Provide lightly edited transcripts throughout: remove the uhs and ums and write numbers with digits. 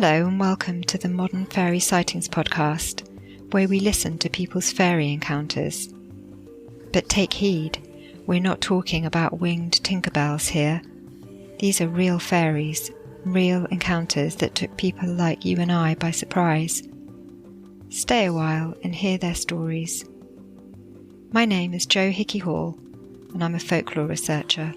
Hello and welcome to the Modern Fairy Sightings Podcast, where we listen to people's fairy encounters. But take heed, we're not talking about winged Tinkerbells here. These are real fairies, real encounters that took people like you and I by surprise. Stay a while and hear their stories. My name is Jo Hickey Hall, and I'm a folklore researcher.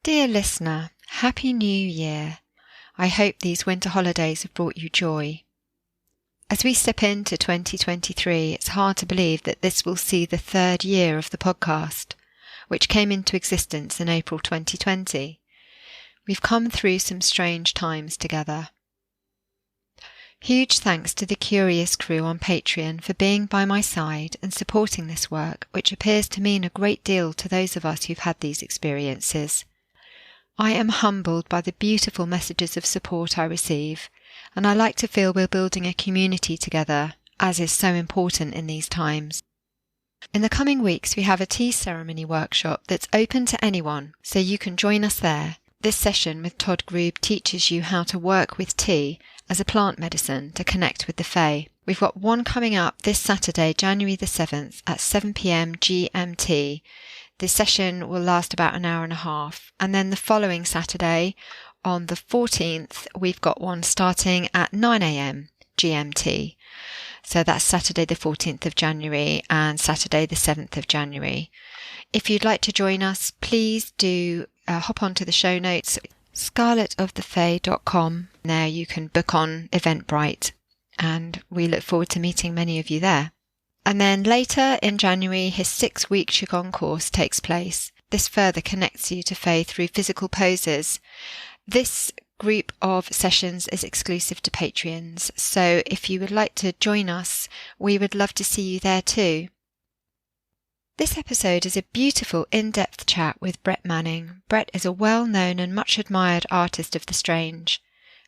Dear listener, Happy New Year. I hope these winter holidays have brought you joy. As we step into 2023, it's hard to believe that this will see the third year of the podcast, which came into existence in April 2020. We've come through some strange times together. Huge thanks to the Curious crew on Patreon for being by my side and supporting this work, which appears to mean a great deal to those of us who've had these experiences. I am humbled by the beautiful messages of support I receive, and I like to feel we're building a community together, as is so important in these times. In the coming weeks, we have a tea ceremony workshop that's open to anyone, so you can join us there. This session with Todd Grube teaches you how to work with tea as a plant medicine to connect with the Fae. We've got one coming up this Saturday, January the 7th at 7 p.m. GMT. This session will last about an hour and a half. And then the following Saturday, on the 14th, we've got one starting at 9 a.m. GMT. So that's Saturday the 14th of January and Saturday the 7th of January. If you'd like to join us, please do hop onto the show notes, scarletofthefae.com. There you can book on Eventbrite, and we look forward to meeting many of you there. And then later in January, his 6-week Qigong course takes place. This further connects you to Fae through physical poses. This group of sessions is exclusive to Patreons, so if you would like to join us, we would love to see you there too. This episode is a beautiful in-depth chat with Brett Manning. Brett is a well-known and much-admired artist of the strange.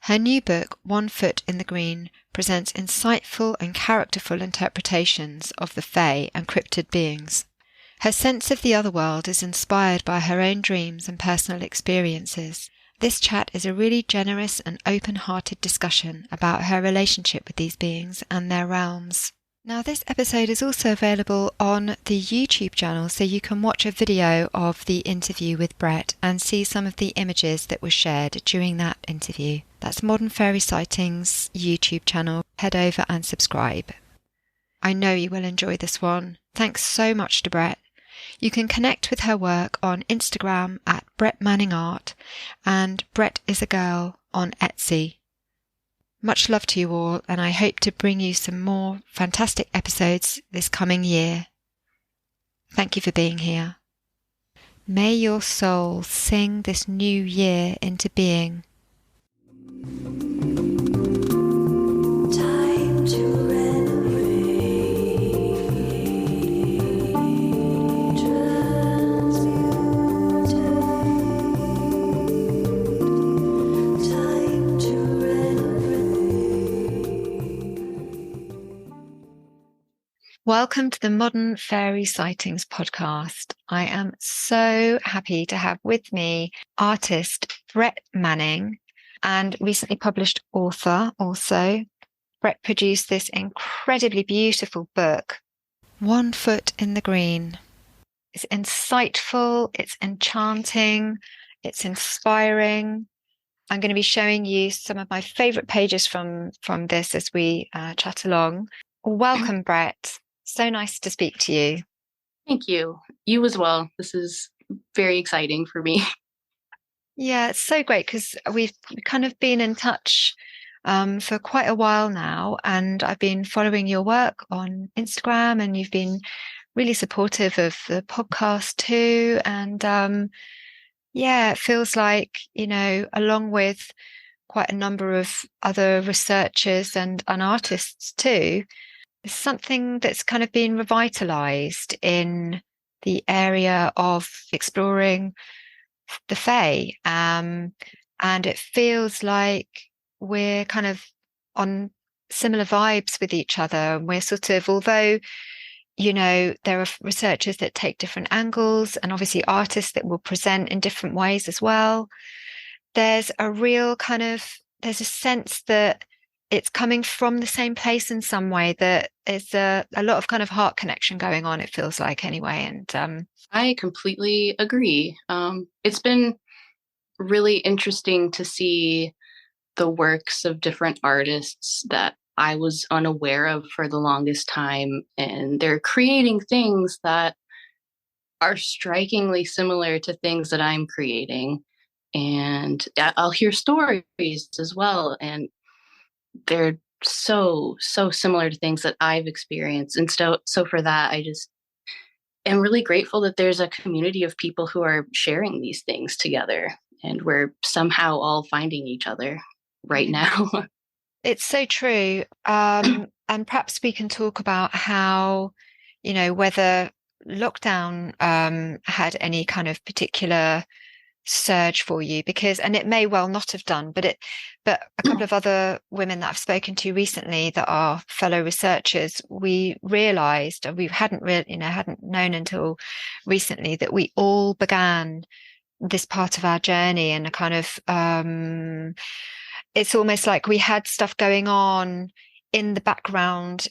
Her new book, One Foot in the Green, presents insightful and characterful interpretations of the Fae and cryptid beings. Her sense of the otherworld is inspired by her own dreams and personal experiences. This chat is a really generous and open-hearted discussion about her relationship with these beings and their realms. Now, this episode is also available on the YouTube channel, so you can watch a video of the interview with Brett and see some of the images that were shared during that interview. That's Modern Fairy Sightings YouTube channel. Head over and subscribe. I know you will enjoy this one. Thanks so much to Brett. You can connect with her work on Instagram at Brett Manning Art and Brett is a Girl on Etsy. Much love to you all, and I hope to bring you some more fantastic episodes this coming year. Thank you for being here. May your soul sing this new year into being. Time to Welcome to the Modern Fairy Sightings Podcast. I am so happy to have with me artist Brett Manning and recently published author also. Brett produced this incredibly beautiful book, One Foot in the Green. It's insightful, it's enchanting, it's inspiring. I'm going to be showing you some of my favourite pages from this as we chat along. Welcome, Brett. So nice to speak to you. Thank you. You as well. This is very exciting for me. Yeah, it's so great because we've kind of been in touch for quite a while now, and I've been following your work on Instagram, and you've been really supportive of the podcast too. And it feels like, along with quite a number of other researchers and artists too, it's something that's kind of been revitalized in the area of exploring the Fae. And it feels like we're kind of on similar vibes with each other. And we're sort of, although, there are researchers that take different angles, and obviously artists that will present in different ways as well. There's a sense that it's coming from the same place in some way, that is a lot of kind of heart connection going on, it feels like anyway. And I completely agree. It's been really interesting to see the works of different artists that I was unaware of for the longest time. And they're creating things that are strikingly similar to things that I'm creating. And I'll hear stories as well. And they're so similar to things that I've experienced. And so for that, I just am really grateful that there's a community of people who are sharing these things together. And we're somehow all finding each other right now. It's so true. And perhaps we can talk about how, whether lockdown had any kind of particular surge for you, and it may well not have done, but a couple of other women that I've spoken to recently that are fellow researchers, we realized, and we hadn't known until recently, that we all began this part of our journey in a kind of it's almost like we had stuff going on in the background,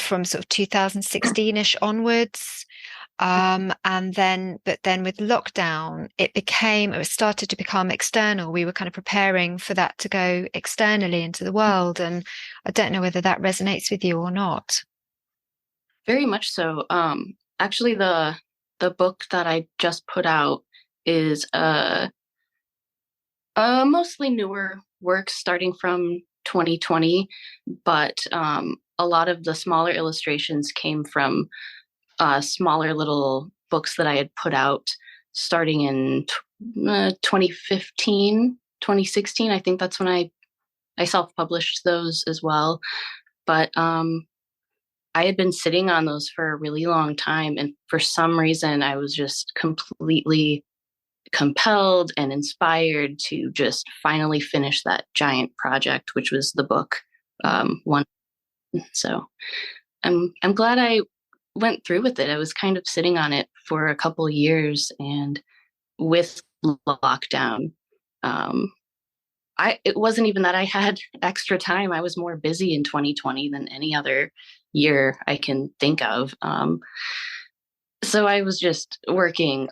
from sort of 2016ish onwards. But then with lockdown, it started to become external. We were kind of preparing for that to go externally into the world. And I don't know whether that resonates with you or not. Very much so. Actually, the book that I just put out is a mostly newer work starting from 2020, but a lot of the smaller illustrations came from smaller little books that I had put out starting in 2015, 2016. I think that's when I self-published those as well. But I had been sitting on those for a really long time. And for some reason, I was just completely compelled and inspired to just finally finish that giant project, which was the book one. So I'm glad I went through with it. I was kind of sitting on it for a couple years, and with lockdown, it wasn't even that I had extra time. I was more busy in 2020 than any other year I can think of. So I was just working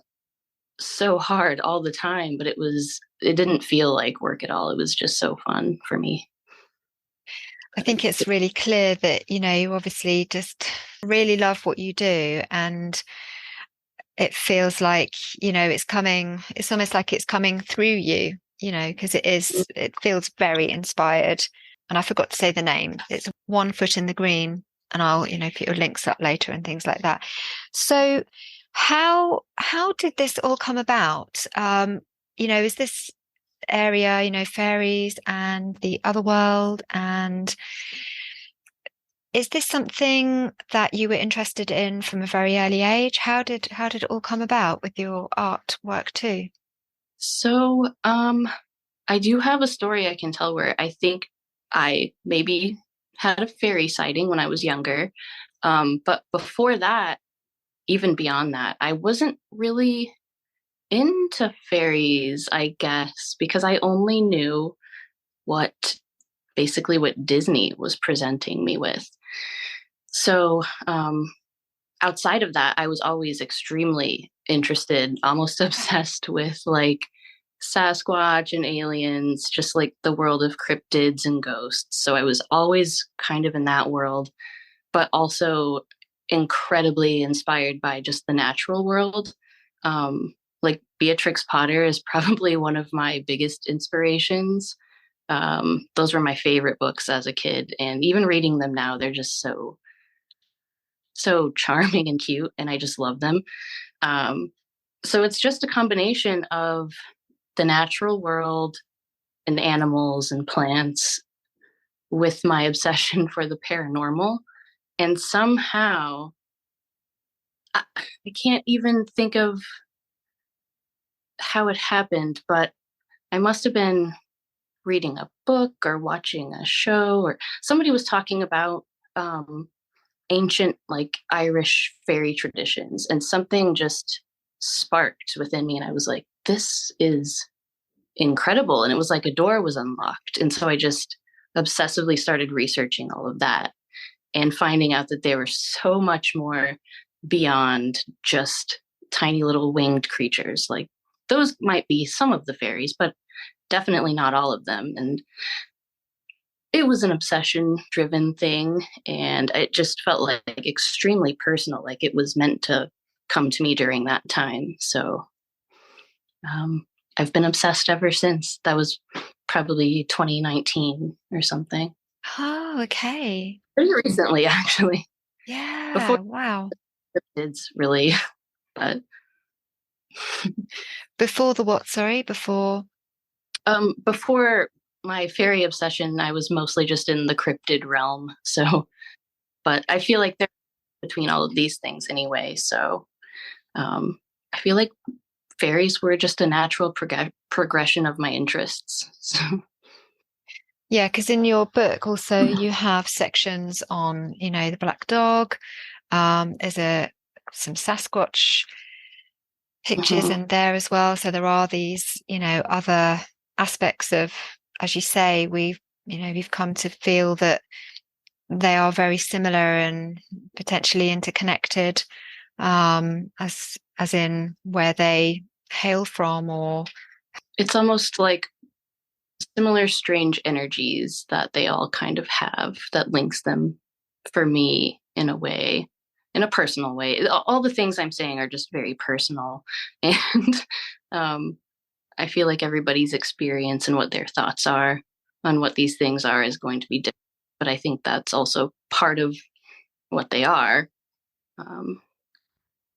so hard all the time, but it didn't feel like work at all. It was just so fun for me. I think it's really clear that, you obviously just really love what you do, and it feels like, it's almost like it's coming through you, because it feels very inspired. And I forgot to say the name. It's One Foot in the Green, and I'll, put your links up later and things like that. So how did this all come about? Is this area, fairies and the Otherworld, and is this something that you were interested in from a very early age? How did it all come about with your artwork too? So I do have a story I can tell where I think I maybe had a fairy sighting when I was younger. But before that, even beyond that, I wasn't really into fairies, I guess, because I only knew basically what Disney was presenting me with. So outside of that, I was always extremely interested, almost obsessed with like Sasquatch and aliens, just like the world of cryptids and ghosts. So I was always kind of in that world, but also incredibly inspired by just the natural world. Like Beatrix Potter is probably one of my biggest inspirations. Those were my favorite books as a kid, and even reading them now, they're just so charming and cute, and I just love them. So it's just a combination of the natural world and animals and plants with my obsession for the paranormal. And somehow, I can't even think of how it happened, but I must have been reading a book or watching a show, or somebody was talking about ancient, like Irish fairy traditions, and something just sparked within me. And I was like, this is incredible. And it was like a door was unlocked. And so I just obsessively started researching all of that and finding out that they were so much more beyond just tiny little winged creatures. Like those might be some of the fairies, but definitely not all of them. And it was an obsession driven thing. And it just felt like extremely personal, like it was meant to come to me during that time. So I've been obsessed ever since. That was probably 2019 or something. Oh, okay. Pretty recently, actually. Yeah. Before Wow. cryptids, really, but Before the what? Sorry, before my fairy obsession, I was mostly just in the cryptid realm. So, but I feel like they're between all of these things anyway. So, I feel like fairies were just a natural progression of my interests. So. Yeah, because in your book also you have sections on, the black dog. There's some Sasquatch pictures in there as well. So there are these, other aspects of, as you say, we've come to feel that they are very similar and potentially interconnected, as in where they hail from, or it's almost like similar strange energies that they all kind of have that links them for me in a way, in a personal way. All the things I'm saying are just very personal. And I feel like everybody's experience and what their thoughts are on what these things are is going to be different. But I think that's also part of what they are.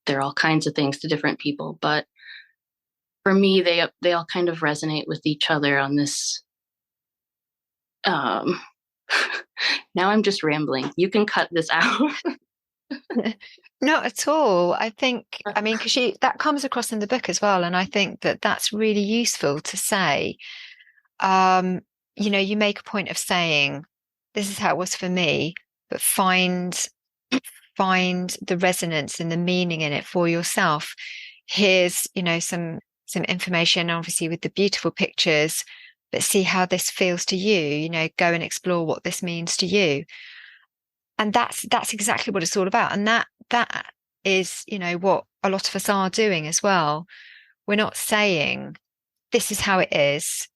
They're all kinds of things to different people. But for me, they all kind of resonate with each other on this. Now I'm just rambling. You can cut this out. Not at all. I mean, because that comes across in the book as well, and I think that that's really useful to say. You make a point of saying, "This is how it was for me," but find the resonance and the meaning in it for yourself. Here's, some information, obviously with the beautiful pictures, but see how this feels to you. Go and explore what this means to you. And that's exactly what it's all about. And that is, what a lot of us are doing as well. We're not saying this is how it is.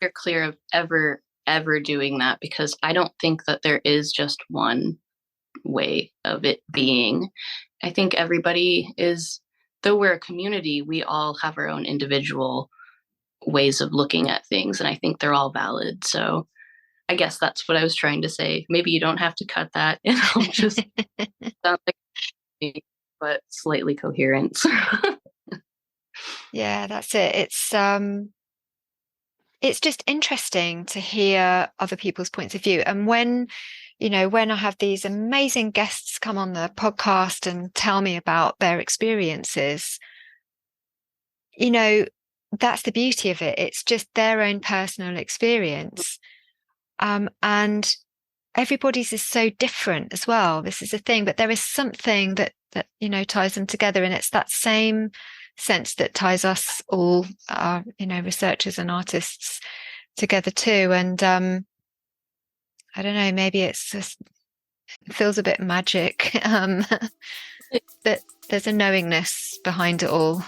You're clear of ever doing that, because I don't think that there is just one way of it being. I think everybody is, though we're a community, we all have our own individual ways of looking at things. And I think they're all valid. So I guess that's what I was trying to say. Maybe you don't have to cut that. It'll just sound like me, but slightly coherent. Yeah, that's it. It's just interesting to hear other people's points of view. And when I have these amazing guests come on the podcast and tell me about their experiences, that's the beauty of it. It's just their own personal experience. And everybody's is so different as well. This is the thing, but there is something that ties them together, and it's that same sense that ties us all, researchers and artists together too. And I don't know, maybe it feels a bit magic, that there's a knowingness behind it all.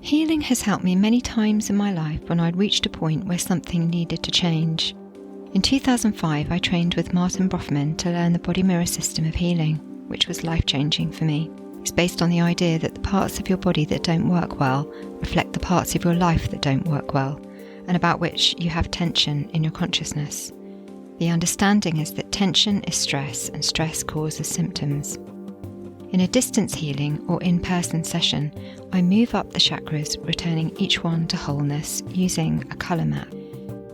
Healing has helped me many times in my life when I'd reached a point where something needed to change. In 2005, I trained with Martin Brofman to learn the body mirror system of healing, which was life-changing for me. It's based on the idea that the parts of your body that don't work well reflect the parts of your life that don't work well, and about which you have tension in your consciousness. The understanding is that tension is stress, and stress causes symptoms. In a distance healing or in-person session, I move up the chakras, returning each one to wholeness using a colour map.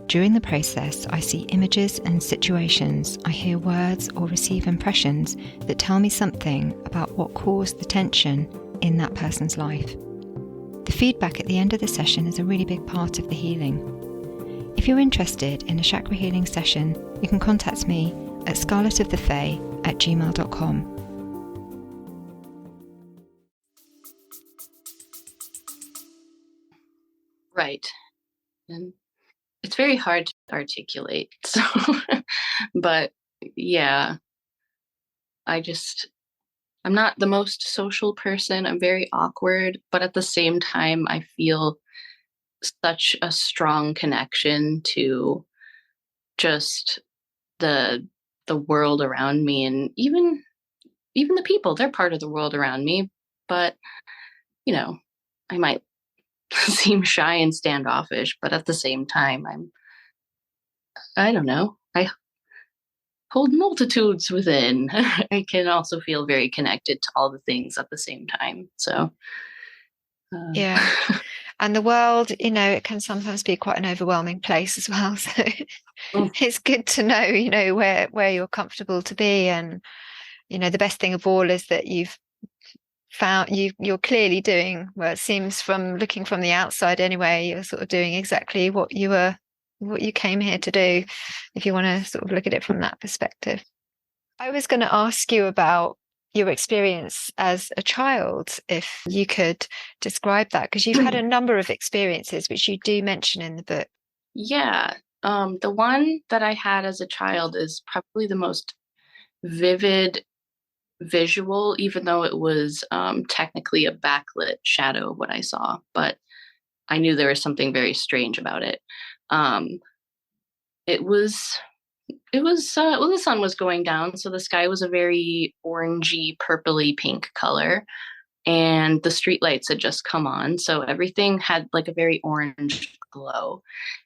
During the process, I see images and situations, I hear words or receive impressions that tell me something about what caused the tension in that person's life. The feedback at the end of the session is a really big part of the healing. If you're interested in a chakra healing session, you can contact me at scarletofthefae@gmail.com. Right. And it's very hard to articulate. So, but yeah, I'm not the most social person. I'm very awkward, but at the same time, I feel such a strong connection to just the world around me, and even the people. They're part of the world around me, but I might seem shy and standoffish, but at the same time, I don't know. I hold multitudes within. I can also feel very connected to all the things at the same time. So, yeah. And the world, it can sometimes be quite an overwhelming place as well. So it's good to know, where you're comfortable to be. And, the best thing of all is that you've found you're clearly doing, well, it seems from looking from the outside anyway, you're sort of doing exactly what you came here to do, if you want to sort of look at it from that perspective. I was going to ask you about your experience as a child, if you could describe that, because you've had a number of experiences which you do mention in the book. Yeah. The one that I had as a child is probably the most vivid visual, even though it was technically a backlit shadow of what I saw, but I knew there was something very strange about it. It was well, the sun was going down, so the sky was a very orangey, purpley pink color, and the streetlights had just come on, so everything had like a very orange glow.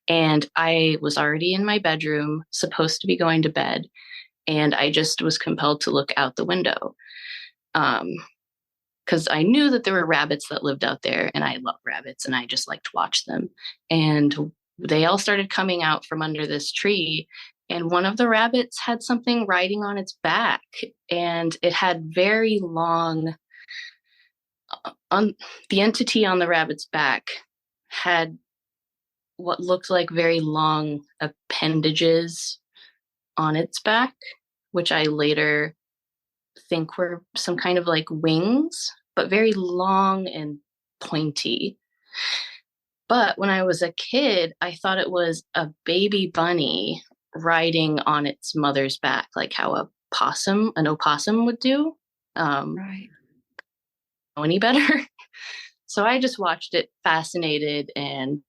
And I was already in my bedroom, supposed to be going to bed, and I just was compelled to look out the window. Because I knew that there were rabbits that lived out there, and I love rabbits, and I just like to watch them. And they all started coming out from under this tree, and one of the rabbits had something riding on its back, and it had very long, on the entity on the rabbit's back had what looked like very long appendages on its back, which I later think were some kind of like wings, but very long and pointy. But when I was a kid, I thought it was a baby bunny riding on its mother's back, like how an opossum would do. Right. Know any better? So I just watched it, fascinated, and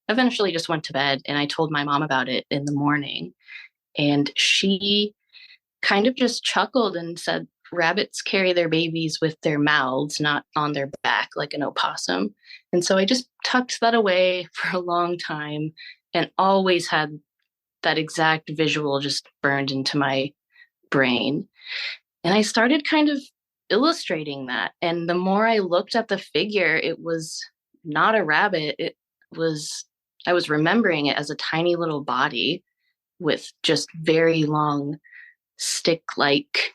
eventually just went to bed. And I told my mom about it in the morning, and she kind of just chuckled and said, rabbits carry their babies with their mouths, not on their back like an opossum. And so I just tucked that away for a long time and always had that exact visual just burned into my brain. And I started kind of illustrating that. And the more I looked at the figure, it was not a rabbit. I was remembering it as a tiny little body with just very long stick-like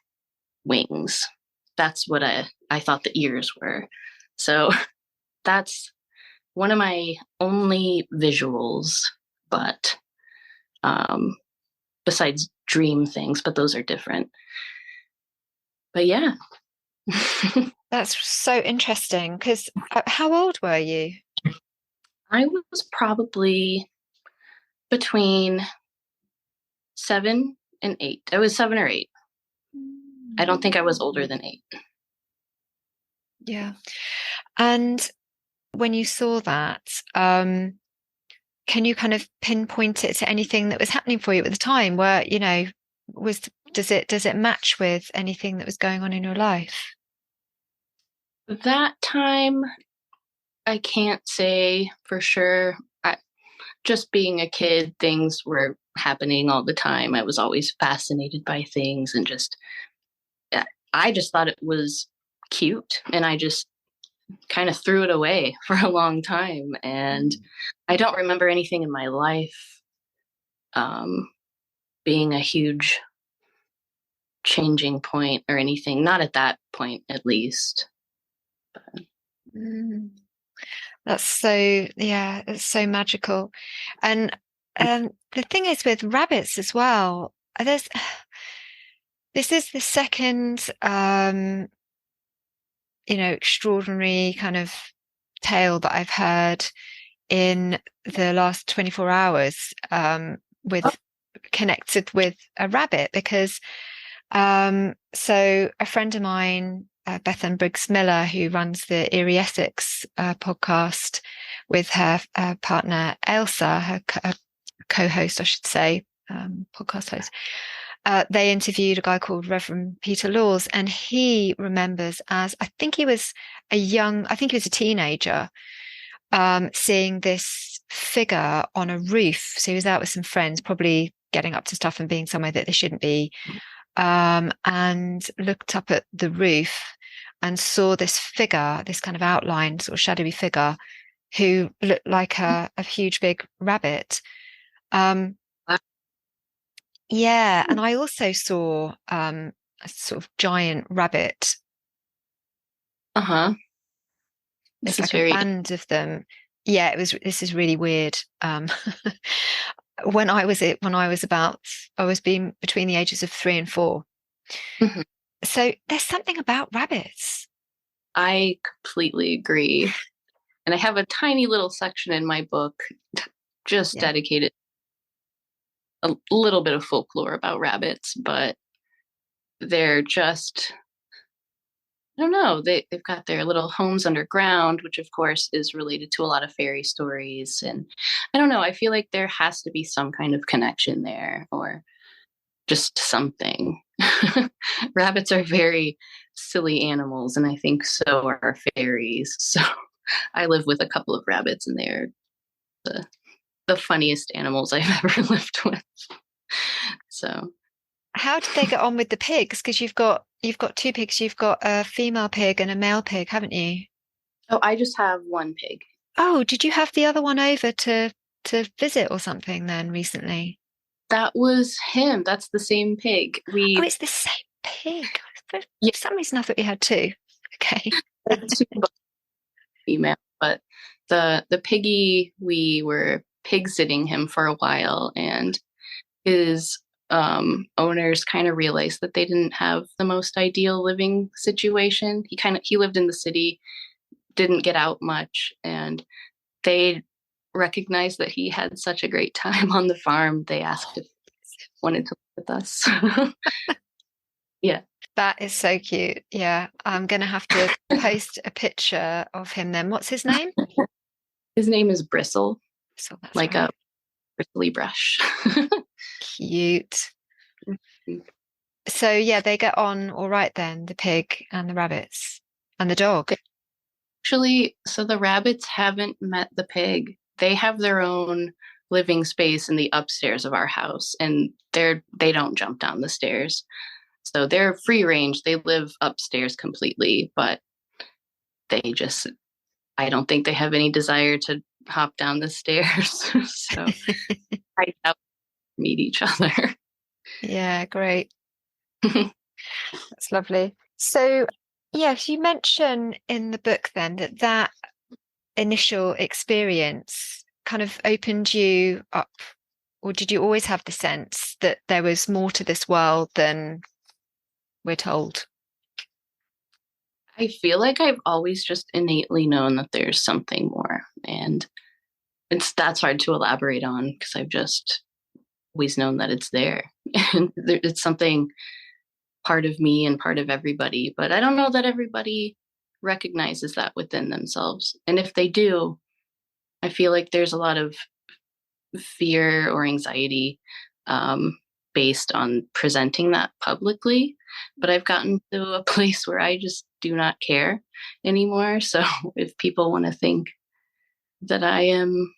wings. That's what I thought the ears were. So that's one of my only visuals, but besides dream things, but those are different. But yeah. That's so interesting, because how old were you? I was probably between 7 and 8. I was 7 or 8. I don't think I was older than 8. Yeah. And when you saw that, can you kind of pinpoint it to anything that was happening for you at the time, where, does it match with anything that was going on in your life? That time, I can't say for sure. Just being a kid, things were happening all the time. I was always fascinated by things, and I just thought it was cute, and I just kind of threw it away for a long time. And I don't remember anything in my life being a huge changing point or anything. Not at that point, at least. But. That's so, yeah, it's so magical. And The thing is with rabbits as well, this is the second, extraordinary kind of tale that I've heard in the last 24 hours, with connected with a rabbit, because so a friend of mine, Bethan Briggs Miller, who runs the Eerie Essex podcast with her partner Ailsa, her co-host, I should say, podcast host. They interviewed a guy called Reverend Peter Laws, and he remembers, as I think he was a teenager, seeing this figure on a roof. So he was out with some friends, probably getting up to stuff and being somewhere that they shouldn't be, and looked up at the roof and saw this figure, this kind of outlined, sort of shadowy figure, who looked like a huge big rabbit. Yeah, and I also saw a sort of giant rabbit. This It's is like a band of them. Yeah, this is really weird. When I was being between the ages of 3 and 4. Mhm. So there's something about rabbits. I completely agree. And I have a tiny little section in my book just dedicated a little bit of folklore about rabbits, but they're just, I don't know, they've got their little homes underground, which of course is related to a lot of fairy stories. And I don't know, I feel like there has to be some kind of connection there, or just something. Rabbits are very silly animals, and I think so are fairies. So I live with a couple of rabbits, and they're the funniest animals I've ever lived with. So how did they get on with the pigs? Because you've got 2 pigs. You've got a female pig and a male pig, haven't you? Oh, I just have one pig. Oh, did you have the other one over to visit or something then recently? That was him. That's the same pig. Oh, it's the same pig. For some reason, I thought you had 2. Okay. Female, but the piggy, we were pig sitting him for a while, and his owners kind of realized that they didn't have the most ideal living situation. He lived in the city, didn't get out much, and they recognized that he had such a great time on the farm. They asked if he wanted to live with us. Yeah. That is so cute. Yeah, I'm going to have to post a picture of him then. What's his name? His name is Bristle, So that's like right. a bristly brush. Cute. So yeah, they get on all right then, the pig and the rabbits and the dog. Actually, so the rabbits haven't met the pig. They have their own living space in the upstairs of our house, and they don't jump down the stairs. So they're free range. They live upstairs completely, but I don't think they have any desire to hop down the stairs. So I doubt we meet each other. Yeah, great. That's lovely. So yes, you mention in the book then that initial experience kind of opened you up, or did you always have the sense that there was more to this world than we're told? I feel like I've always just innately known that there's something more, and that's hard to elaborate on because I've just always known that it's there. And it's something part of me and part of everybody, but I don't know that everybody recognizes that within themselves. And if they do, I feel like there's a lot of fear or anxiety based on presenting that publicly. But I've gotten to a place where I just do not care anymore. So if people want to think that I am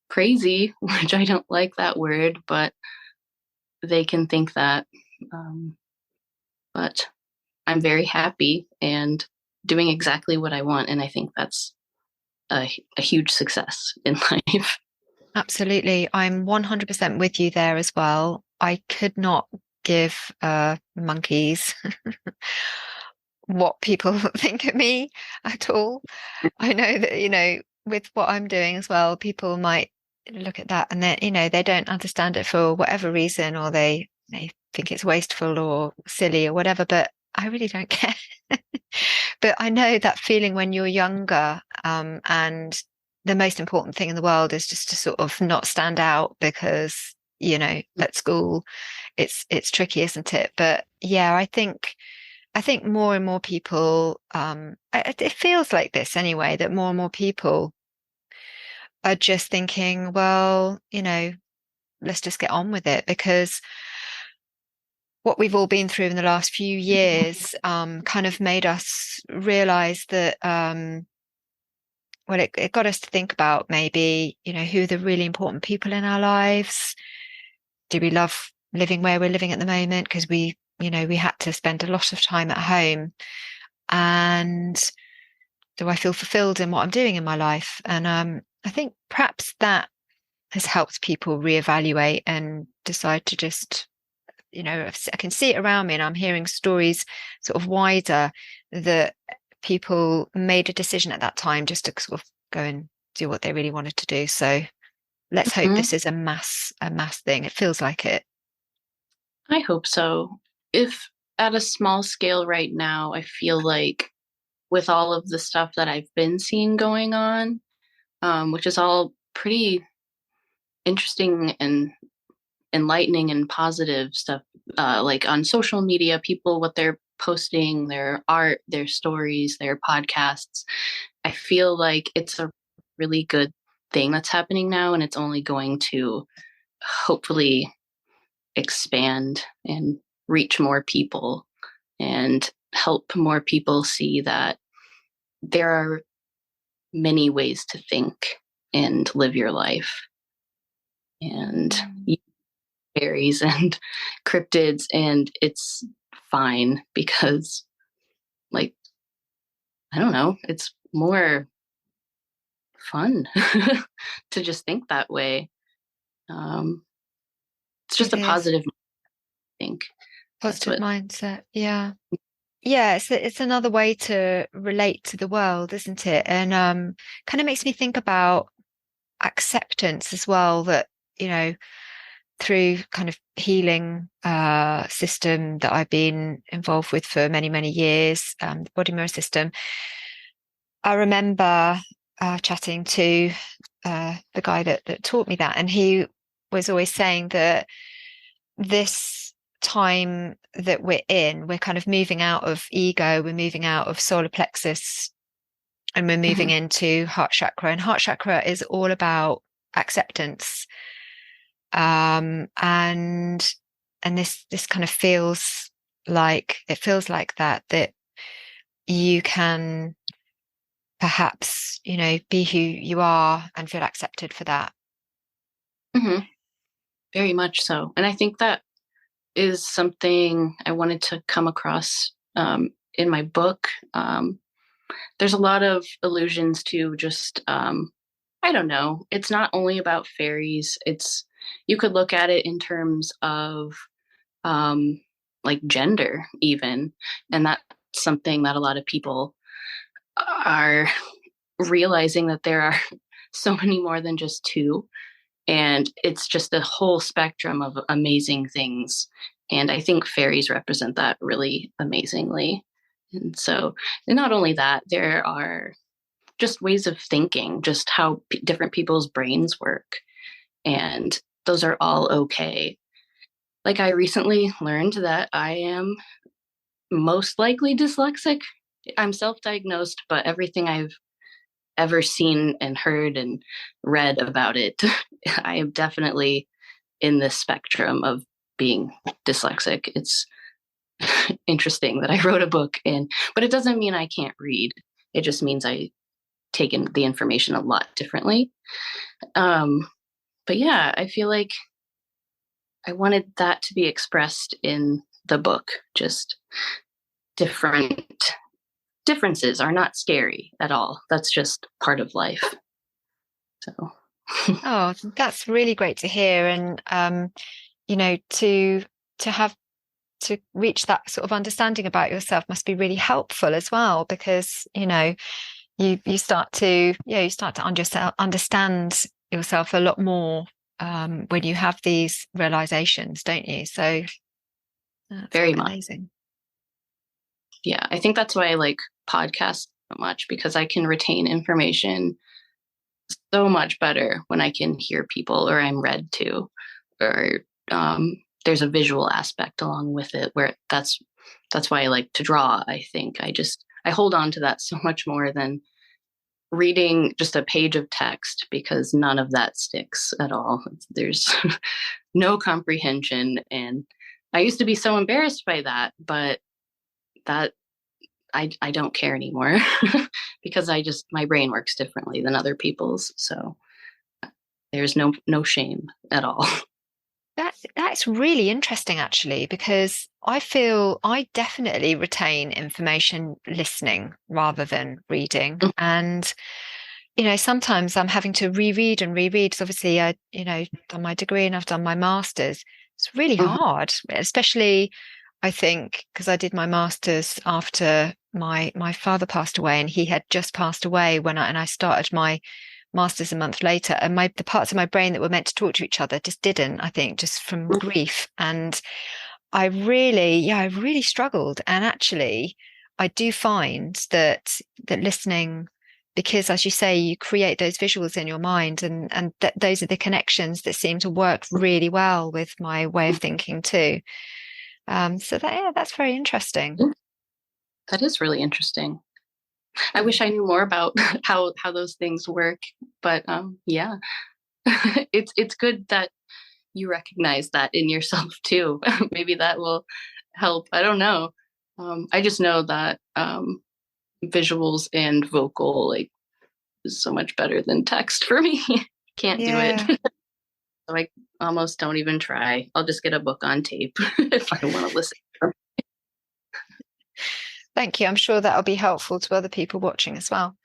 crazy, which I don't like that word, but they can think that. But I'm very happy and doing exactly what I want. And I think that's a huge success in life. Absolutely. I'm 100% with you there as well. I could not give monkeys what people think of me at all. I know that, with what I'm doing as well, people might look at that and then, they don't understand it for whatever reason, or they think it's wasteful or silly or whatever, but I really don't care. But I know that feeling when you're younger, and the most important thing in the world is just to sort of not stand out because, at school it's tricky, isn't it? But yeah, I think more and more people, it feels like this anyway, that more and more people are just thinking, well, let's just get on with it, because what we've all been through in the last few years kind of made us realize that, well, it got us to think about maybe, who are the really important people in our lives. Do we love living where we're living at the moment? Because we had to spend a lot of time at home. And do I feel fulfilled in what I'm doing in my life? And I think perhaps that has helped people reevaluate and decide to just, I can see it around me, and I'm hearing stories sort of wider that people made a decision at that time just to sort of go and do what they really wanted to do. So let's hope this is a mass thing. It feels like it. I hope so. If at a small scale right now, I feel like with all of the stuff that I've been seeing going on, which is all pretty interesting and enlightening and positive stuff, like on social media, people, what they're posting, their art, their stories, their podcasts. I feel like it's a really good thing that's happening now, and it's only going to hopefully expand and reach more people and help more people see that there are many ways to think and live your life. And fairies and cryptids, and it's fine because, like, I don't know, it's more fun to just think that way. It's just a positive, I think. Positive mindset. Yeah. Yeah, it's another way to relate to the world, isn't it? And kind of makes me think about acceptance as well, that, through kind of healing system that I've been involved with for many, many years, the body mirror system. I remember chatting to the guy that taught me that, and he was always saying that this time that we're kind of moving out of ego, we're moving out of solar plexus, and we're moving into heart chakra. And heart chakra is all about acceptance. And this kind of feels like that you can perhaps, be who you are and feel accepted for that. Very much so. And I think that is something I wanted to come across in my book. There's a lot of allusions to just, I don't know, it's not only about fairies. You could look at it in terms of like gender even. And that's something that a lot of people are realizing, that there are so many more than just two. And it's just a whole spectrum of amazing things. And I think fairies represent that really amazingly. And so, and not only that, there are just ways of thinking, just how different people's brains work. And those are all okay. Like, I recently learned that I am most likely dyslexic. I'm self-diagnosed, but everything I've ever seen and heard and read about it, I am definitely in this spectrum of being dyslexic. It's interesting that I wrote a book but it doesn't mean I can't read. It just means I take in the information a lot differently. But yeah, I feel like I wanted that to be expressed in the book. Just differences are not scary at all. That's just part of life. So. Oh, that's really great to hear. And, to reach that sort of understanding about yourself must be really helpful as well, because, you start to understand yourself a lot more when you have these realizations, don't you? So that's Very much. amazing. Yeah, I think that's why I like podcasts so much, because I can retain information so much better when I can hear people, or I'm read to, or there's a visual aspect along with it, where that's why I like to draw. I think I hold on to that so much more than reading just a page of text, because none of that sticks at all. There's no comprehension, and I used to be so embarrassed by that, but that I don't care anymore because my brain works differently than other people's. So there's no shame at all. That's really interesting, actually, because I feel I definitely retain information listening rather than reading. And, sometimes I'm having to reread and reread, because obviously done my degree and I've done my master's. It's really hard, especially I think because I did my master's after my father passed away, and he had just passed away when I started my master's a month later, and the parts of my brain that were meant to talk to each other just didn't, I think, just from grief. And I really struggled. And actually, I do find that listening, because as you say, you create those visuals in your mind, and those are the connections that seem to work really well with my way of thinking too. So that's very interesting. That is really interesting. I wish I knew more about how those things work, but yeah, it's good that you recognize that in yourself too. Maybe that will help. I don't know. I just know that visuals and vocal is so much better than text for me. Can't do it. So I almost don't even try. I'll just get a book on tape if I want to listen. Thank you. I'm sure that'll be helpful to other people watching as well.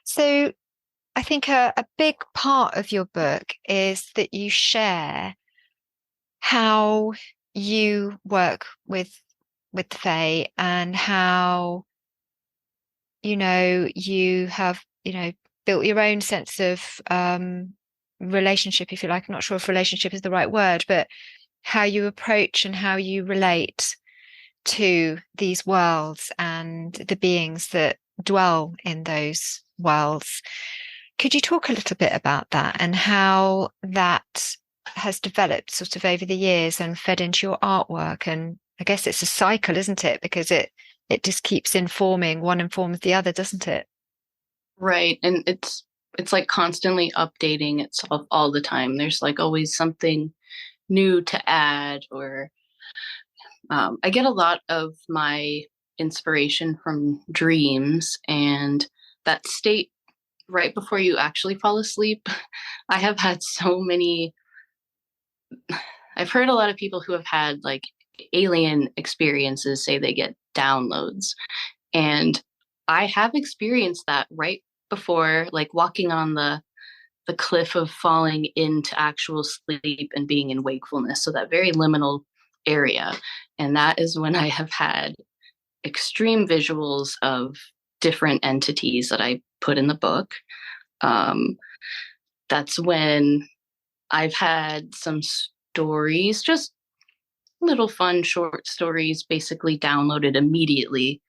So I think a big part of your book is that you share how you work with the Fae, and how, you have, built your own sense of relationship, if you like. I'm not sure if relationship is the right word, but how you approach and how you relate to these worlds and the beings that dwell in those worlds. Could you talk a little bit about that and how that has developed sort of over the years and fed into your artwork? And I guess it's a cycle, isn't it? Because it just keeps informing, one informs the other, doesn't it? Right. And it's like constantly updating itself all the time. There's like always something new to add, or I get a lot of my inspiration from dreams, and that state right before you actually fall asleep. I have had so many, I've heard a lot of people who have had like alien experiences say they get downloads. And I have experienced that right before, like walking on the cliff of falling into actual sleep and being in wakefulness. So that very liminal area. And that is when I have had extreme visuals of different entities that I put in the book. That's when I've had some stories, just little fun short stories, basically downloaded immediately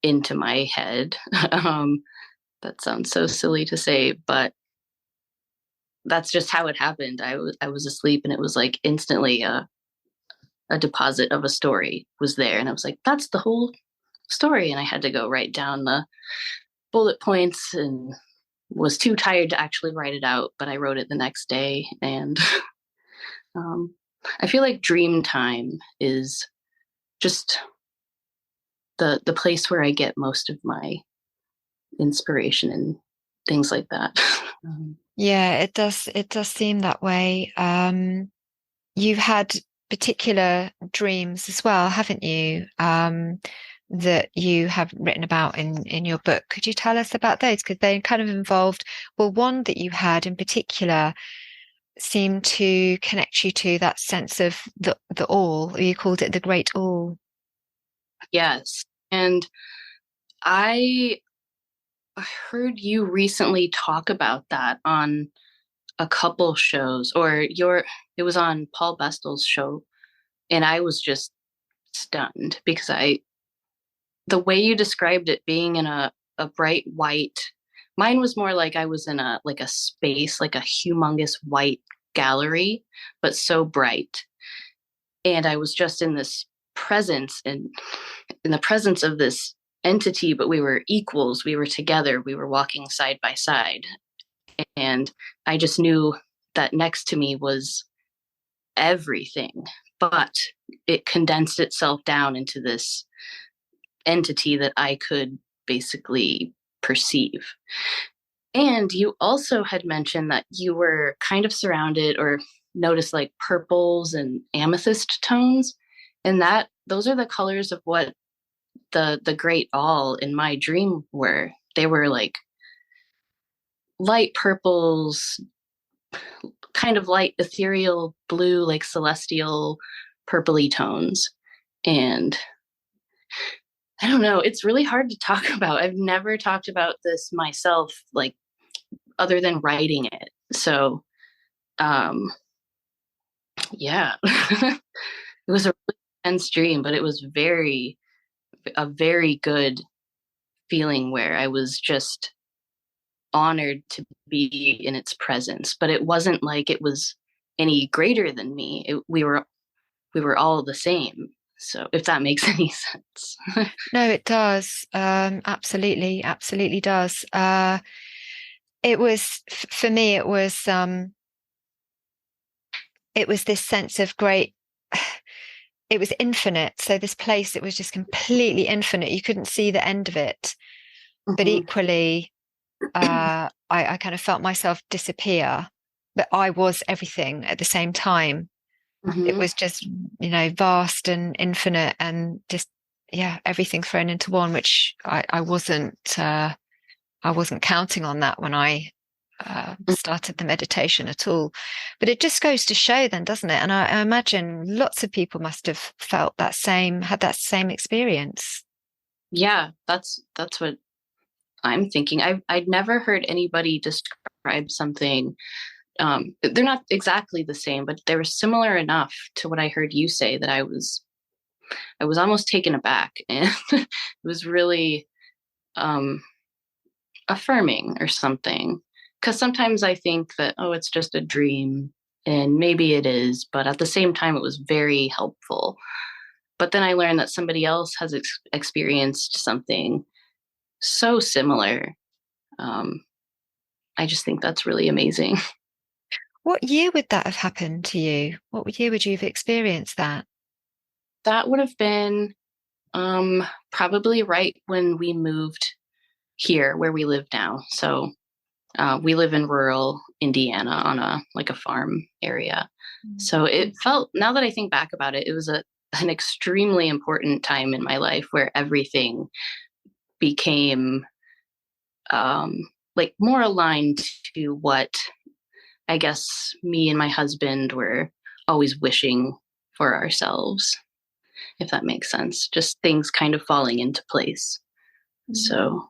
into my head. That sounds so silly to say, but that's just how it happened. I was asleep, and it was like instantly a deposit of a story was there, and I was like, that's the whole story. And I had to go write down the bullet points, and was too tired to actually write it out, but I wrote it the next day. And I feel like dream time is just the place where I get most of my inspiration and things like that. Yeah, it does. It does seem that way. You've had particular dreams as well, haven't you? That you have written about in your book. Could you tell us about those? Because they kind of involved, well, one that you had in particular seemed to connect you to that sense of the all, or you called it the great all. Yes. And I heard you recently talk about that on a couple shows, or it was on Paul Bestel's show, and I was just stunned because the way you described it being in a bright white, mine was more like I was in a space, like a humongous white gallery, but so bright. And I was just in this presence, and in the presence of this entity, but we were equals. We were together. We were walking side by side. And I just knew that next to me was everything, but it condensed itself down into this entity that I could basically perceive. And you also had mentioned that you were kind of surrounded or noticed like purples and amethyst tones. And those are the colors of what the great all in my dream were. They were like light purples, kind of light ethereal blue, like celestial purpley tones. And I don't know, it's really hard to talk about. I've never talked about this myself, like other than writing it. So yeah. It was a really intense dream, but it was a very good feeling where I was just honored to be in its presence. But it wasn't like it was any greater than me. We were all the same. So if that makes any sense. No, it does. Absolutely, absolutely does. It was for me. It was this sense of great. It was infinite. So this place, it was just completely infinite. You couldn't see the end of it. But equally, I kind of felt myself disappear. But I was everything at the same time. It was just, vast and infinite, and just everything thrown into one, which I wasn't counting on that when I started the meditation at all. But it just goes to show then, doesn't it? And I imagine lots of people must have had that same experience. Yeah, that's what I'm thinking. I'd never heard anybody describe something. They're not exactly the same, but they were similar enough to what I heard you say that I was almost taken aback, and it was really affirming or something. Because sometimes I think that, oh, it's just a dream, and maybe it is, but at the same time, it was very helpful. But then I learned that somebody else has experienced something so similar. I just think that's really amazing. What year would that have happened to you? What year would you have experienced that? That would have been probably right when we moved here where we live now. So we live in rural Indiana on a farm area. So it felt, now that I think back about it, it was an extremely important time in my life where everything became like more aligned to what I guess me and my husband were always wishing for ourselves, if that makes sense. Just things kind of falling into place. So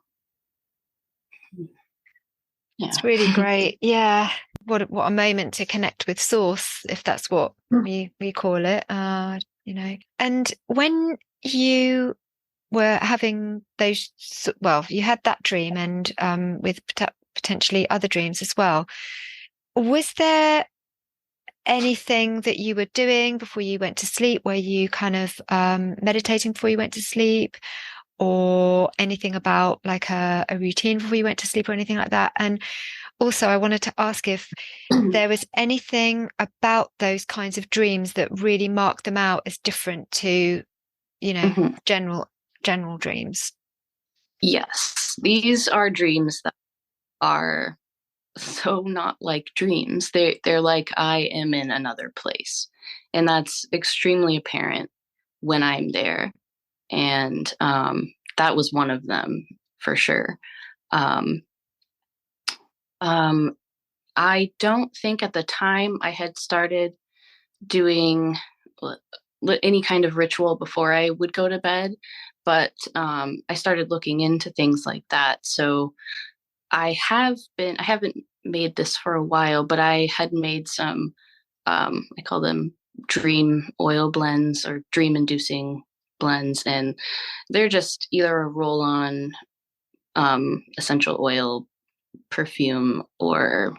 yeah. It's really great. Yeah. What a moment to connect with source, if that's what we call it. And when you were having those, well, you had that dream, and with potentially other dreams as well. Was there anything that you were doing before you went to sleep? Were you kind of meditating before you went to sleep, or anything about like a routine before you went to sleep or anything like that? And also, I wanted to ask if there was anything about those kinds of dreams that really marked them out as different to, general dreams. Yes, these are dreams that are so not like dreams. They're like I am in another place, and that's extremely apparent when I'm there. And that was one of them for sure. I don't think at the time I had started doing any kind of ritual before I would go to bed, but I started looking into things like that. So I haven't made this for a while, but I had made some, I call them dream oil blends or dream inducing blends. And they're just either a roll on essential oil perfume, or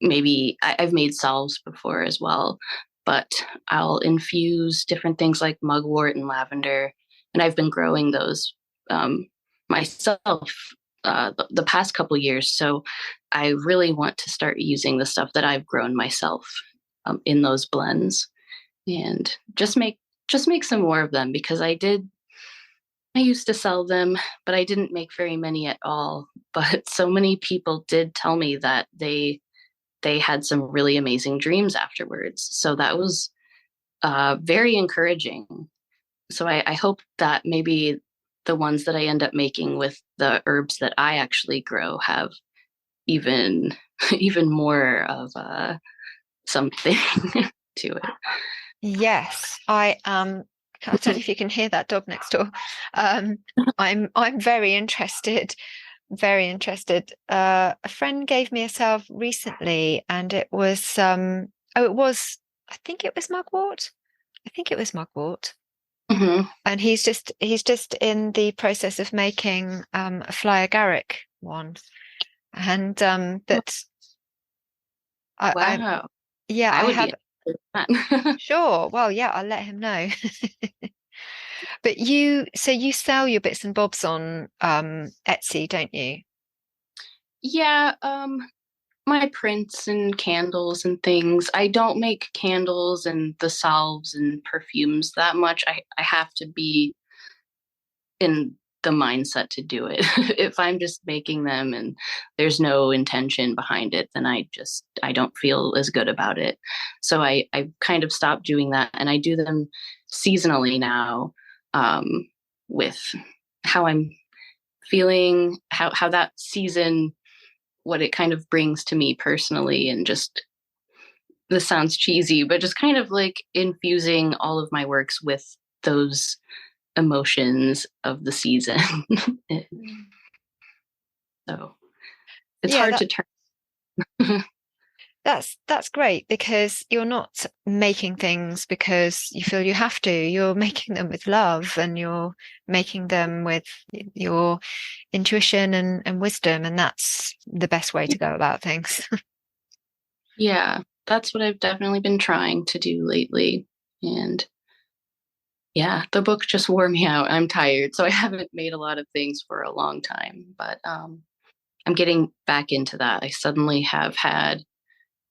maybe I've made salves before as well, but I'll infuse different things like mugwort and lavender. And I've been growing those myself the past couple years. So I really want to start using the stuff that I've grown myself in those blends, and just make some more of them, because I used to sell them, but I didn't make very many at all. But so many people did tell me that they had some really amazing dreams afterwards. So that was very encouraging. So I hope that maybe the ones that I end up making with the herbs that I actually grow have even even more of something to it. Yes, I don't know if you can hear that dog next door. I'm very interested. Very interested. A friend gave me a salve recently, and it was I think it was mugwort. I think it was mugwort. Mm-hmm. And he's just in the process of making a fly agaric one. And that I Wow. yeah, I I would have. be interested in that. Sure. Well, yeah, I'll let him know. But so you sell your bits and bobs on Etsy, don't you? Yeah, my prints and candles and things. I don't make candles and the salves and perfumes that much. I have to be in the mindset to do it. If I'm just making them and there's no intention behind it, then I don't feel as good about it. So I kind of stopped doing that, and I do them seasonally now, with how I'm feeling, how that season, what it kind of brings to me personally. And just, this sounds cheesy, but just kind of like infusing all of my works with those emotions of the season. So it's Yeah, hard to turn. that's great, because you're not making things because you feel you have to. You're making them with love, and you're making them with your intuition and wisdom, and that's the best way to go about things. Yeah, that's what I've definitely been trying to do lately. And yeah, the book just wore me out. I'm tired, so I haven't made a lot of things for a long time, but I'm getting back into that. I suddenly have had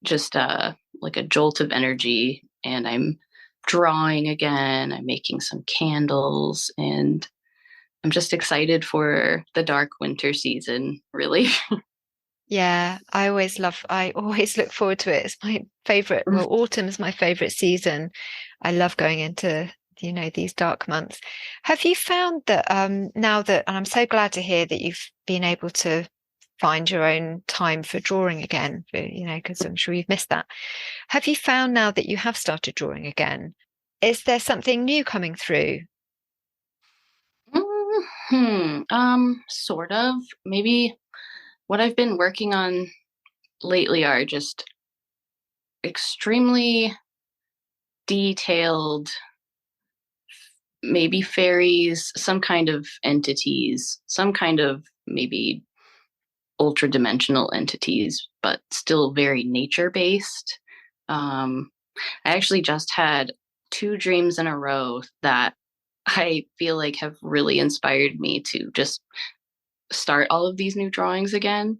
just like a jolt of energy, and I'm drawing again. I'm making some candles, and I'm just excited for the dark winter season, really. Yeah, I always look forward to it. It's my favorite. Well, autumn's my favorite season. I love going into, these dark months. Have you found that now that, and I'm so glad to hear that you've been able to find your own time for drawing again, because I'm sure you've missed that. Have you found now that you have started drawing again, is there something new coming through? Sort of. Maybe what I've been working on lately are just extremely detailed, maybe fairies, some kind of entities, some kind of maybe ultra dimensional entities, but still very nature based. I actually just had two dreams in a row that I feel like have really inspired me to just start all of these new drawings again.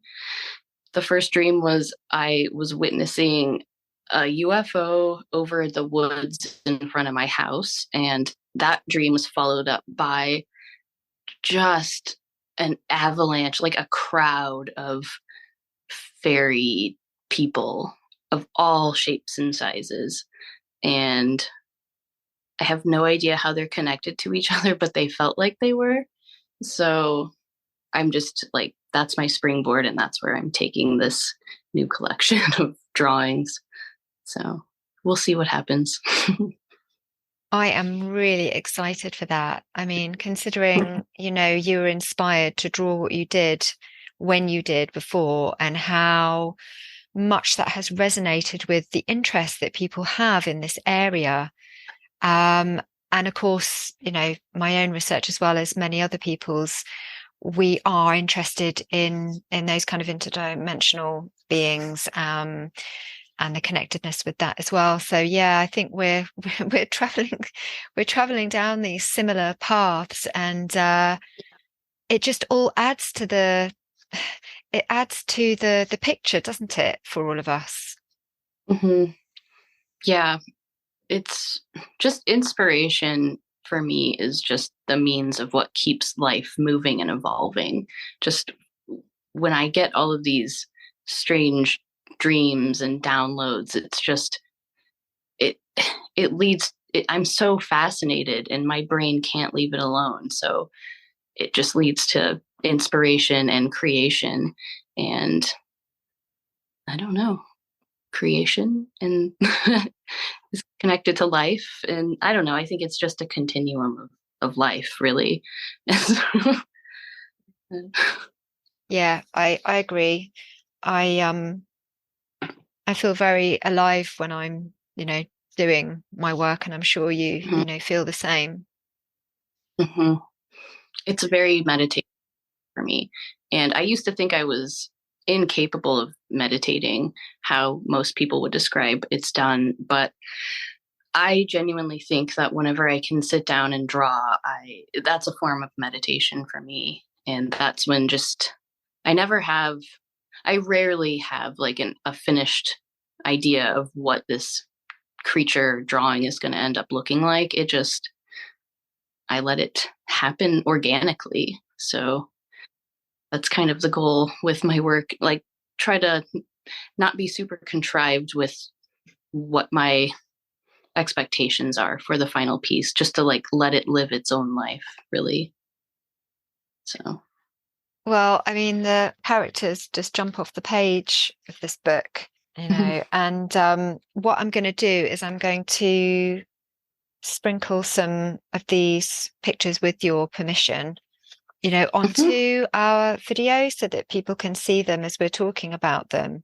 The first dream was I was witnessing a UFO over the woods in front of my house, and that dream was followed up by just an avalanche, like a crowd of fairy people of all shapes and sizes. And I have no idea how they're connected to each other, but they felt like they were. So I'm just like, that's my springboard, and that's where I'm taking this new collection of drawings. So we'll see what happens. I am really excited for that. I mean, considering, you were inspired to draw what you did when you did before, and how much that has resonated with the interest that people have in this area. And of course, my own research as well as many other people's, we are interested in those kind of interdimensional beings, and the connectedness with that as well. So yeah, I think we're traveling down these similar paths, and it just all adds to the picture, doesn't it, for all of us? Mm-hmm. Yeah, it's just inspiration for me is just the means of what keeps life moving and evolving. Just when I get all of these strange dreams and downloads, it's just it it leads I'm so fascinated and my brain can't leave it alone. So it just leads to inspiration and creation, and I don't know, creation and is connected to life. And I don't know, I think it's just a continuum of life, really. Yeah, I agree. I feel very alive when I'm, doing my work, and I'm sure you feel the same. Mm-hmm. It's very meditative for me. And I used to think I was incapable of meditating, how most people would describe it's done. But I genuinely think that whenever I can sit down and draw, that's a form of meditation for me. And that's when I rarely have like a finished idea of what this creature drawing is going to end up looking like. I let it happen organically. So that's kind of the goal with my work. Like, try to not be super contrived with what my expectations are for the final piece, just to like let it live its own life, really. So, well, I mean, the characters just jump off the page of this book, and what I'm going to do is I'm going to sprinkle some of these pictures, with your permission, onto our video so that people can see them as we're talking about them.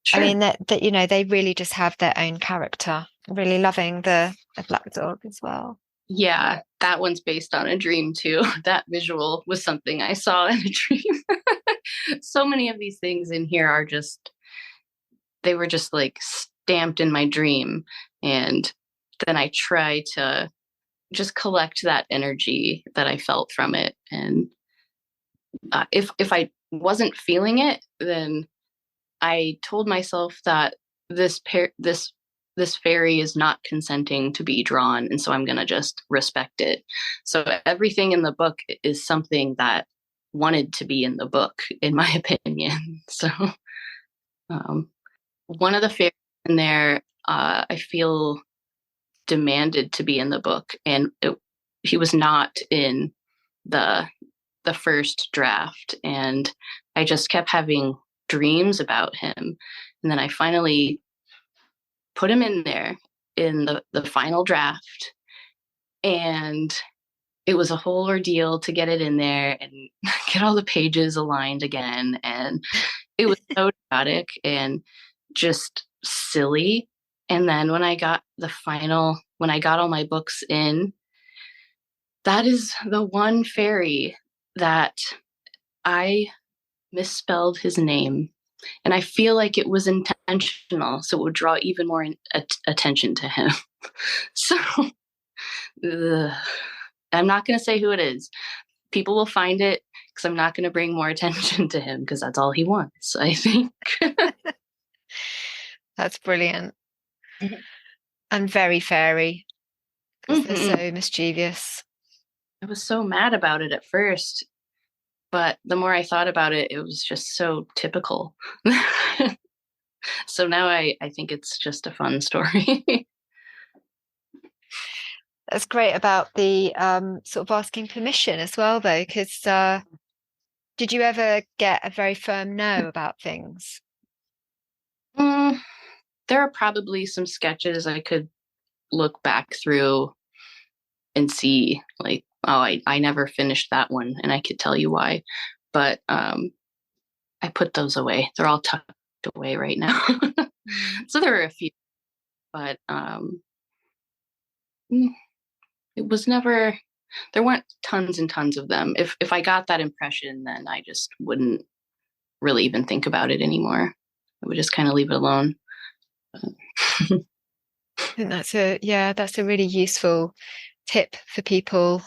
Sure. I mean, that they really just have their own character. I'm really loving the black dog as well. Yeah, that one's based on a dream too. That visual was something I saw in a dream. So many of these things in here they were just like stamped in my dream. And then I try to just collect that energy that I felt from it. And if I wasn't feeling it, then I told myself that this fairy is not consenting to be drawn, and so I'm going to just respect it. So everything in the book is something that wanted to be in the book, in my opinion. So one of the fairies in there, I feel demanded to be in the book, and he was not in the first draft, and I just kept having dreams about him. And then I finally put him in there in the final draft, and it was a whole ordeal to get it in there and get all the pages aligned again. And it was so chaotic and just silly. And then when I got all my books in, that is the one fairy that I misspelled his name. And I feel like it was intentional, so it would draw even more attention to him. So I'm not going to say who it is. People will find it, because I'm not going to bring more attention to him, because that's all he wants, I think. That's brilliant. Mm-hmm. And very fairy, because they're so mischievous. I was so mad about it at first, but the more I thought about it, it was just so typical. So now I think it's just a fun story. That's great about the sort of asking permission as well, though, because did you ever get a very firm no about things? There are probably some sketches I could look back through and see, like, oh, I never finished that one, and I could tell you why. but I put those away. They're all tucked away right now. So there are a few, but it was never, there weren't tons and tons of them. If I got that impression, then I just wouldn't really even think about it anymore. I would just kind of leave it alone. I think that's a really useful tip for people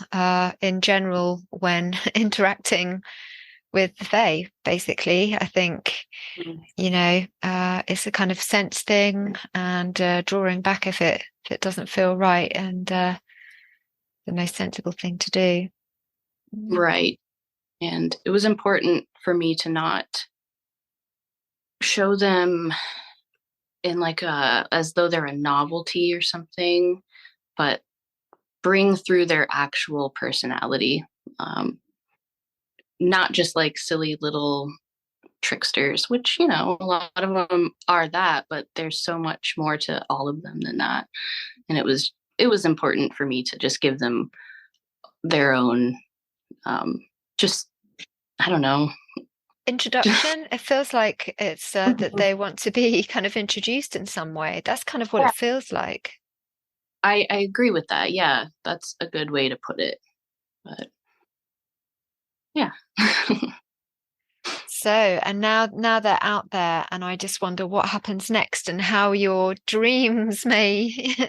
in general when interacting with the Fae, basically. I think, it's a kind of sense thing, and drawing back if it doesn't feel right, and the most sensible thing to do. Right. And it was important for me to not show them in like as though they're a novelty or something, but bring through their actual personality. Not just like silly little tricksters, which, a lot of them are that, but there's so much more to all of them than that. And it was important for me to just give them their own, just, I don't know. Introduction. It feels like it's that they want to be kind of introduced in some way. That's kind of what it feels like. I agree with that. Yeah, that's a good way to put it. But yeah. So, and now they're out there, and I just wonder what happens next and how your dreams may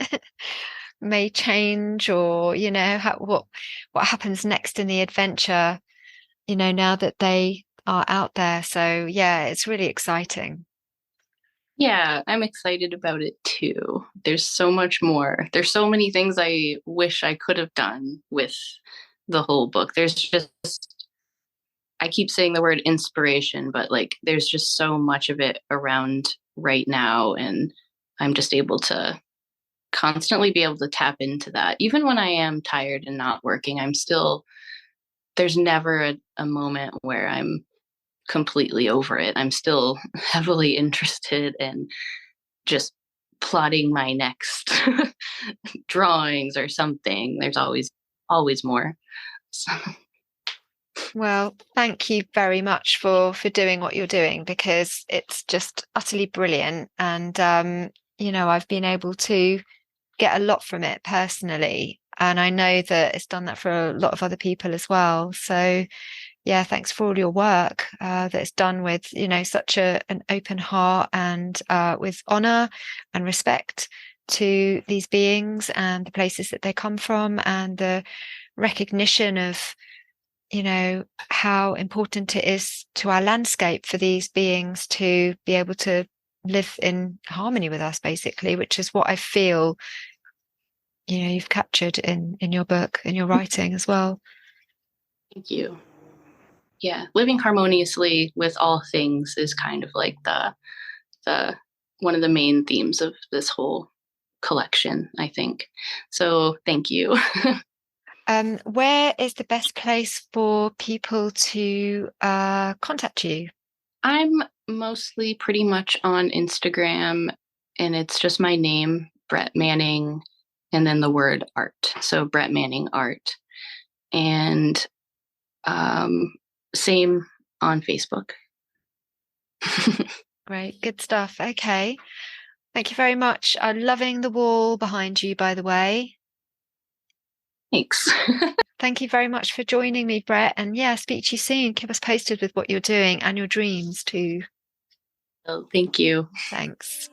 change, or what happens next in the adventure, now that they are out there. So yeah, it's really exciting. Yeah, I'm excited about it too. There's so much more. There's so many things I wish I could have done with the whole book. There's just, I keep saying the word inspiration, but like there's just so much of it around right now, and I'm just able to constantly be able to tap into that. Even when I am tired and not working, there's never a moment where I'm completely over it. I'm still heavily interested in just plotting my next drawings or something. There's always more. So. Well, thank you very much for doing what you're doing, because it's just utterly brilliant. And, I've been able to get a lot from it personally. And I know that it's done that for a lot of other people as well. So yeah, thanks for all your work that it's done with, such an open heart, and with honor and respect to these beings and the places that they come from, and the recognition of, how important it is to our landscape for these beings to be able to live in harmony with us, basically, which is what I feel, you've captured in your book, in your writing as well. Thank you. Yeah, living harmoniously with all things is kind of like the one of the main themes of this whole collection, I think. So thank you. Where is the best place for people to contact you? I'm mostly pretty much on Instagram, and it's just my name, Brett Manning, and then the word art. So Brett Manning Art. And same on Facebook. Great, good stuff. Okay. Thank you very much. I'm loving the wall behind you, by the way. Thanks. Thank you very much for joining me, Brett. And yeah, speak to you soon. Keep us posted with what you're doing and your dreams too. Oh, thank you. Thanks.